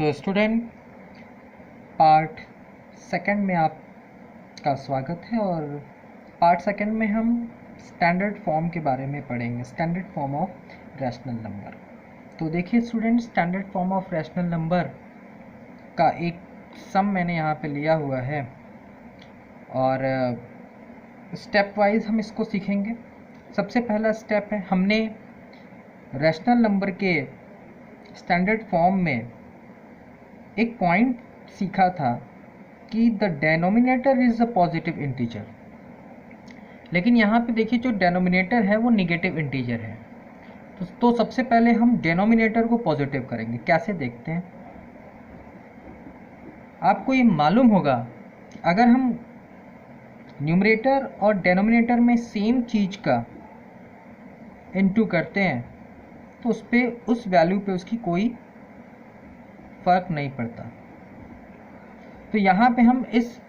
तो student, part second में आपका स्वागत है। और पार्ट सेकंड में हम स्टैंडर्ड फॉर्म के बारे में पढ़ेंगे, standard form of rational number. तो देखिए student, standard form of rational number का एक सम मैंने यहाँ पे लिया हुआ है और स्टेप वाइज हम इसको सीखेंगे। सबसे पहला स्टेप है, हमने रैशनल नंबर के स्टैंडर्ड फॉर्म में एक पॉइंट सीखा था कि the denominator is a positive integer. लेकिन यहाँ पे देखिए जो डेनोमिनेटर है वो निगेटिव इंटीजर है। तो सबसे पहले हम डेनोमिनेटर को पॉजिटिव करेंगे। कैसे देखते हैं, आपको ये मालूम होगा अगर हम न्यूमरेटर और डेनोमिनेटर में सेम चीज़ का इनटू करते हैं तो उस वैल्यू पे उसकी कोई फ़र्क नहीं पड़ता। तो यहाँ पे हम इस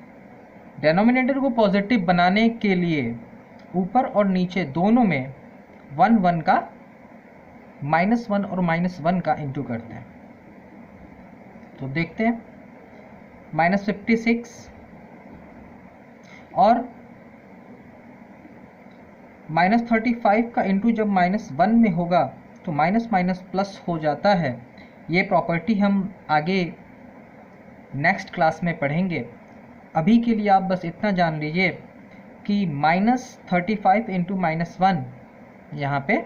डेनोमिनेटर को पॉजिटिव बनाने के लिए ऊपर और नीचे दोनों में 1 का -1 और -1 का इंटू करते हैं। तो देखते हैं -56 और -35 का इंटू जब -1 में होगा तो माइनस माइनस प्लस हो जाता है। ये प्रॉपर्टी हम आगे नेक्स्ट क्लास में पढ़ेंगे। अभी के लिए आप बस इतना जान लीजिए कि -35 इंटू -1 यहाँ पे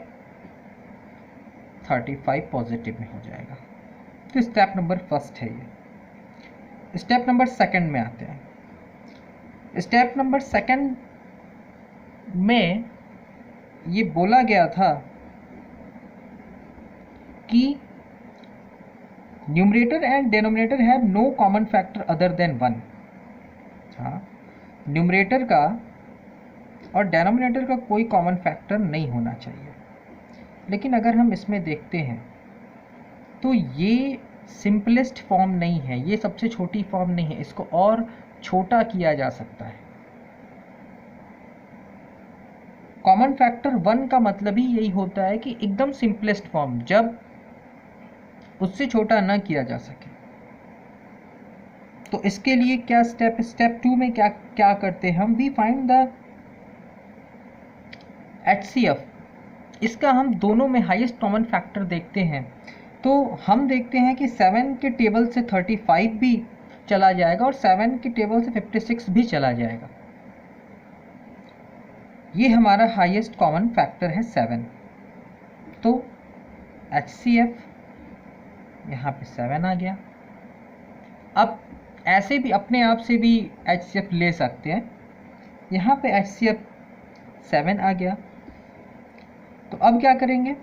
35 पॉजिटिव में हो जाएगा। तो स्टेप नंबर फर्स्ट है ये। स्टेप नंबर सेकंड में आते हैं। स्टेप नंबर सेकंड में ये बोला गया था कि numerator and denominator have no common factor other than 1। हाँ, न्यूमरेटर का और डेनोमिनेटर का कोई कॉमन फैक्टर नहीं होना चाहिए। लेकिन अगर हम इसमें देखते हैं तो ये सिंपलेस्ट फॉर्म नहीं है, ये सबसे छोटी फॉर्म नहीं है, इसको और छोटा किया जा सकता है। कॉमन फैक्टर 1 का मतलब ही यही होता है कि एकदम सिंपलेस्ट फॉर्म, जब उससे छोटा ना किया जा सके। तो इसके लिए क्या स्टेप 2 में क्या करते हैं हम, वी फाइंड द HCF। इसका हम दोनों में हाईएस्ट कॉमन फैक्टर देखते हैं। तो हम देखते हैं कि 7 के टेबल से 35 भी चला जाएगा और 7 के टेबल से 56 भी चला जाएगा। ये हमारा हाईएस्ट कॉमन फैक्टर है 7। तो HCF यहाँ पे 7 आ गया। अब ऐसे भी अपने आप से भी HCF ले सकते हैं। यहाँ पे HCF 7 आ गया। तो अब क्या करेंगे,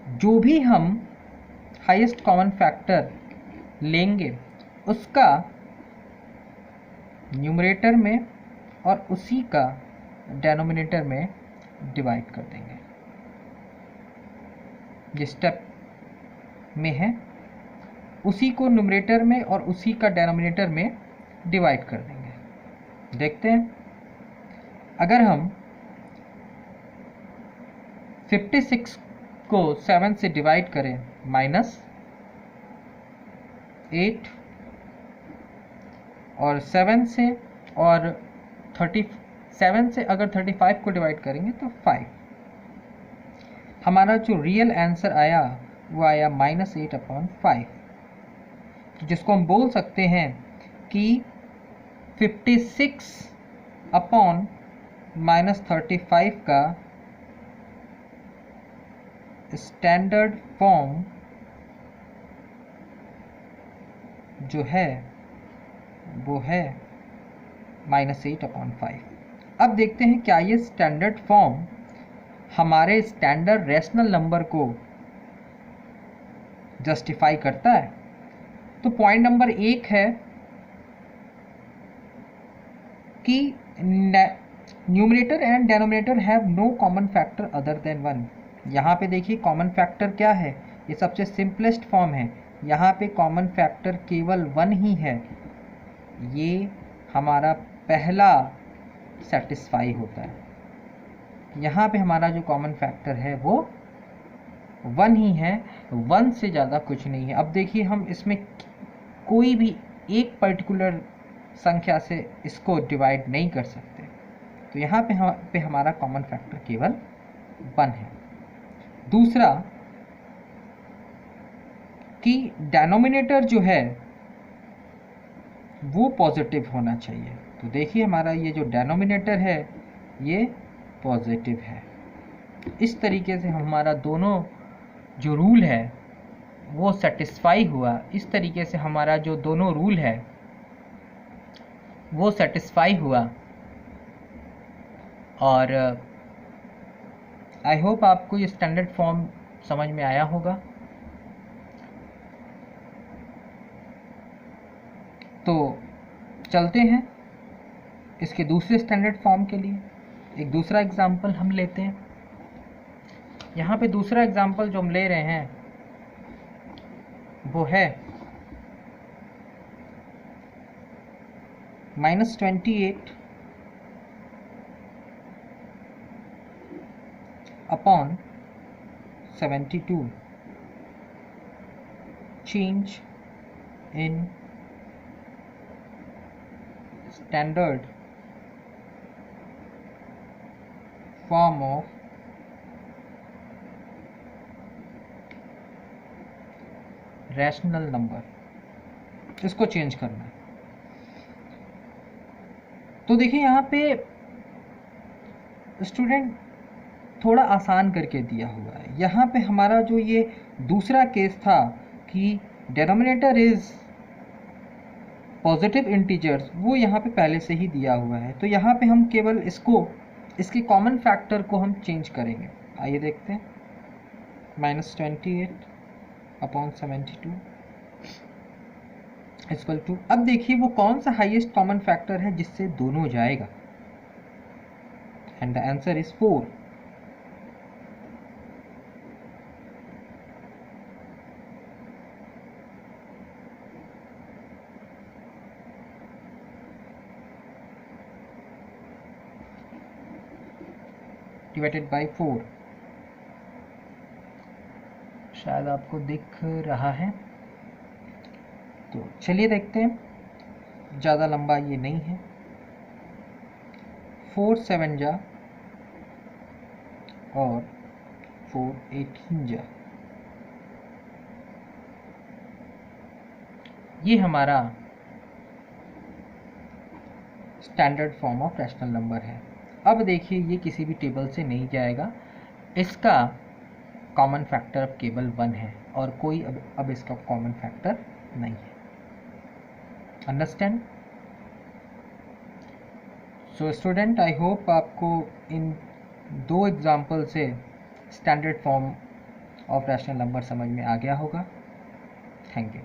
जो भी हम हाईएस्ट कॉमन फैक्टर लेंगे उसका न्यूमरेटर में और उसी का डेनोमिनेटर में डिवाइड कर देंगे। जिस स्टेप में है उसी को न्यूमरेटर में और उसी का डेनोमिनेटर में डिवाइड कर देंगे। देखते हैं, अगर हम 56 को 7 से डिवाइड करें -8 और 7 से और 37 से अगर 35 को डिवाइड करेंगे तो 5। हमारा जो रियल आंसर आया वो आया -8/5, जिसको हम बोल सकते हैं कि 56/-35 का स्टैंडर्ड फॉर्म जो है वो है -8/5। अब देखते हैं क्या ये स्टैंडर्ड फॉर्म हमारे स्टैंडर्ड रैशनल नंबर को जस्टिफाई करता है। तो पॉइंट नंबर 1 है कि numerator and denominator have no common factor other than 1। यहाँ पे देखिए कॉमन फैक्टर क्या है, ये सबसे सिंपलेस्ट फॉर्म है। यहाँ पे कॉमन फैक्टर केवल 1 ही है। ये हमारा पहला सेटिस्फाई होता है। यहाँ पे हमारा जो कॉमन फैक्टर है वो 1 ही है, 1 से ज़्यादा कुछ नहीं है। अब देखिए हम इसमें कोई भी एक पर्टिकुलर संख्या से इसको डिवाइड नहीं कर सकते। तो यहाँ पे हमारा कॉमन फैक्टर केवल 1 है। दूसरा कि डिनोमिनेटर जो है वो पॉजिटिव होना चाहिए। तो देखिए हमारा ये जो डिनोमिनेटर है ये पॉजिटिव है। इस तरीके से हमारा दोनों जो रूल है वो सेटिस्फाई हुआ। इस तरीके से हमारा जो दोनों रूल है वो सेटिस्फाई हुआ। और आई होप आपको ये स्टैंडर्ड फॉर्म समझ में आया होगा। तो चलते हैं इसके दूसरे स्टैंडर्ड फॉर्म के लिए। एक दूसरा एग्जांपल हम लेते हैं। यहाँ पे दूसरा एग्जांपल जो हम ले रहे हैं वो है -28 upon 72 change in standard form of rational number. इसको चेंज करना है। तो देखिए यहाँ पे स्टूडेंट थोड़ा आसान करके दिया हुआ है। यहाँ पे हमारा जो ये दूसरा केस था कि डिनोमिनेटर इज पॉजिटिव इंटीजर्स, वो यहाँ पे पहले से ही दिया हुआ है। तो यहाँ पे हम केवल इसके कॉमन फैक्टर को हम चेंज करेंगे। आइए देखते हैं। -28 अपॉन 72 इक्वल टू, अब देखिए वो कौन सा हाईएस्ट कॉमन फैक्टर है जिससे दोनों जाएगा, and the answer is 4। Divided by 4। शायद आपको दिख रहा है। तो चलिए देखते हैं। ज़्यादा लंबा ये नहीं है। 4 7 जा और 4 18 जा, ये हमारा standard form of rational number है। अब देखिए ये किसी भी टेबल से नहीं जाएगा। इसका कॉमन फैक्टर अब केवल 1 है और कोई अब इसका कॉमन फैक्टर नहीं है। Understand? So student, I hope आपको इन 2 एग्जाम्पल से standard form of rational number समझ में आ गया होगा। Thank you.